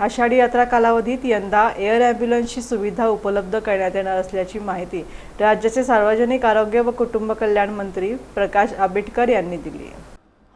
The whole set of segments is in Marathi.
आषाढी यात्रा कालावधीत यंदा एअर ॲम्ब्युलन्सची सुविधा उपलब्ध करण्यात येणार असल्याची माहिती राज्याचे सार्वजनिक आरोग्य व कुटुंब कल्याण मंत्री प्रकाश आंबेडकर यांनी दिली।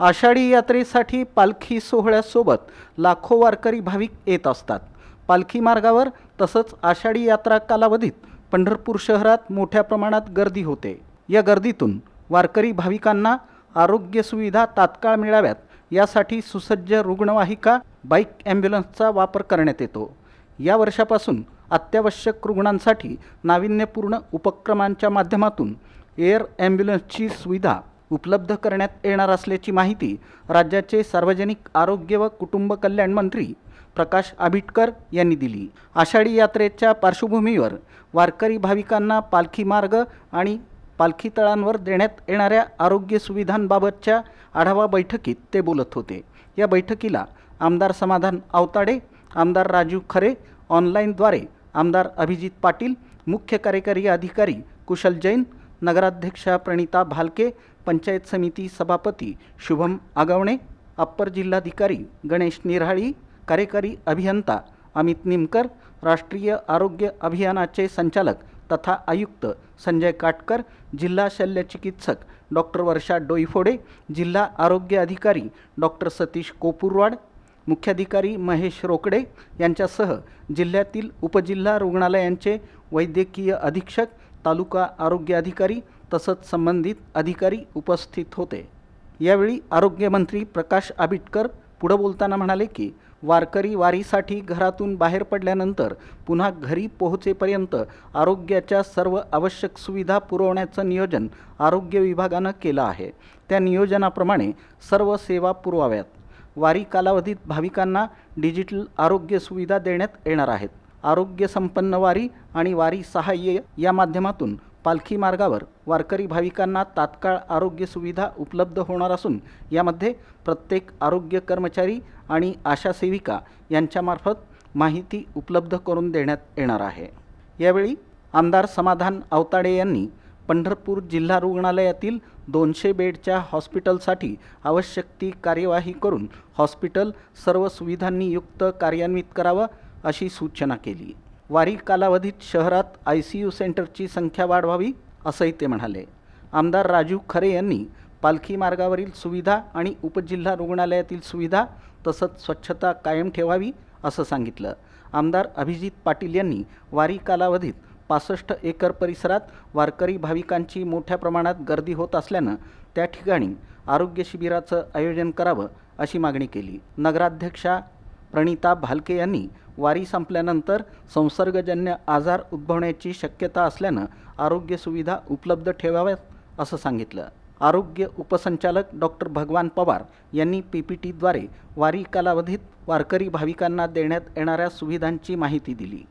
आषाढी यात्रेसाठी पालखी सोहळ्यासोबत लाखो वारकरी भाविक येत असतात। पालखी मार्गावर तसंच आषाढी यात्रा कालावधीत पंढरपूर शहरात मोठ्या प्रमाणात गर्दी होते। या गर्दीतून वारकरी भाविकांना आरोग्य सुविधा तात्काळ मिळाव्यात यासाठी सुसज्ज रुग्णवाहिका बाईक ॲम्ब्युलन्सचा वापर करण्यात येतो। या वर्षापासून अत्यावश्यक रुग्णांसाठी नाविन्यपूर्ण उपक्रमांच्या माध्यमातून एअर ॲम्ब्युलन्सची सुविधा उपलब्ध करण्यात येणार असल्याची माहिती राज्याचे सार्वजनिक आरोग्य व कुटुंब कल्याण मंत्री प्रकाश आंबेडकर यांनी दिली। आषाढी यात्रेच्या पार्श्वभूमीवर वारकरी भाविकांना पालखी मार्ग आणि पालखी तळांवर देण्यात येणाऱ्या आरोग्य सुविधांबाबतच्या आढावा बैठकीत ते बोलत होते। या बैठकीला आमदार समाधान आवताडे, आमदार राजू खरे, ऑनलाईनद्वारे आमदार अभिजित पाटील, मुख्य कार्यकारी अधिकारी कुशल जैन, नगराध्यक्षा प्रणिता भालके, पंचायत समिती सभापती शुभम आगवणे, अप्पर जिल्हाधिकारी गणेश निराळी, कार्यकारी अभियंता अमित निमकर, राष्ट्रीय आरोग्य अभियानाचे संचालक तथा आयुक्त संजय काटकर, जिल्हा शल्यचिकित्सक डॉक्टर वर्षा डोईफोडे, जिल्हा आरोग्य अधिकारी डॉक्टर सतीश कोपुरवाड, मुख्याधिकारी महेश रोकडे यांच्यासह जिल्ह्यातील उपजिल्हा रुग्णालयांचे वैद्यकीय अधीक्षक, तालुका आरोग्य अधिकारी तसंच संबंधित अधिकारी उपस्थित होते। यावेळी आरोग्यमंत्री प्रकाश आंबेडकर पुढे बोलताना म्हणाले की वारकरी वारीसाठी घरातून बाहेर पडल्यानंतर पुन्हा घरी पोहोचेपर्यंत आरोग्याच्या सर्व आवश्यक सुविधा पुरवण्याचं नियोजन आरोग्य विभागानं केलं आहे। त्या नियोजनाप्रमाणे सर्व सेवा पुरवाव्यात। वारी कालावधीत भाविकांना डिजिटल आरोग्य सुविधा देण्यात येणार आहेत। आरोग्य संपन्न वारी आणि वारी सहाय्य या माध्यमातून पालखी मार्गावर वारकरी भाविकांना तात्काळ आरोग्य सुविधा उपलब्ध होणार असून यामध्ये प्रत्येक आरोग्य कर्मचारी आणि आशा सेविका यांच्यामार्फत माहिती उपलब्ध करून देण्यात येणार आहे। यावेळी आमदार समाधान आवताडे यांनी पंढरपूर जिल्हा रुग्णालयातील 200 बेडच्या हॉस्पिटलसाठी आवश्यक ती कार्यवाही करून हॉस्पिटल सर्व सुविधांनी युक्त कार्यान्वित करावं अशी सूचना केली। वारी कालावधीत शहरात ICU सेंटरची संख्या वाढवावी असंही ते म्हणाले। आमदार राजू खरे यांनी पालखी मार्गावरील सुविधा आणि उपजिल्हा रुग्णालयातील सुविधा तसंच स्वच्छता कायम ठेवावी असं सांगितलं। आमदार अभिजित पाटील यांनी वारी कालावधीत 65 एकर परिसरात वारकरी भाविकांची मोठ्या प्रमाणात गर्दी होत असल्यानं त्या ठिकाणी आरोग्य शिबिराचं आयोजन करावं अशी मागणी केली। नगराध्यक्षा प्रणिता भालके यांनी वारी संपल्यानंतर संसर्गजन्य आजार उद्भवण्याची शक्यता असल्यानं आरोग्य सुविधा उपलब्ध ठेवाव्यात असं सांगितलं। आरोग्य उपसंचालक डॉक्टर भगवान पवार यांनी PPTद्वारे वारी कालावधीत वारकरी भाविकांना देण्यात येणाऱ्या सुविधांची माहिती दिली।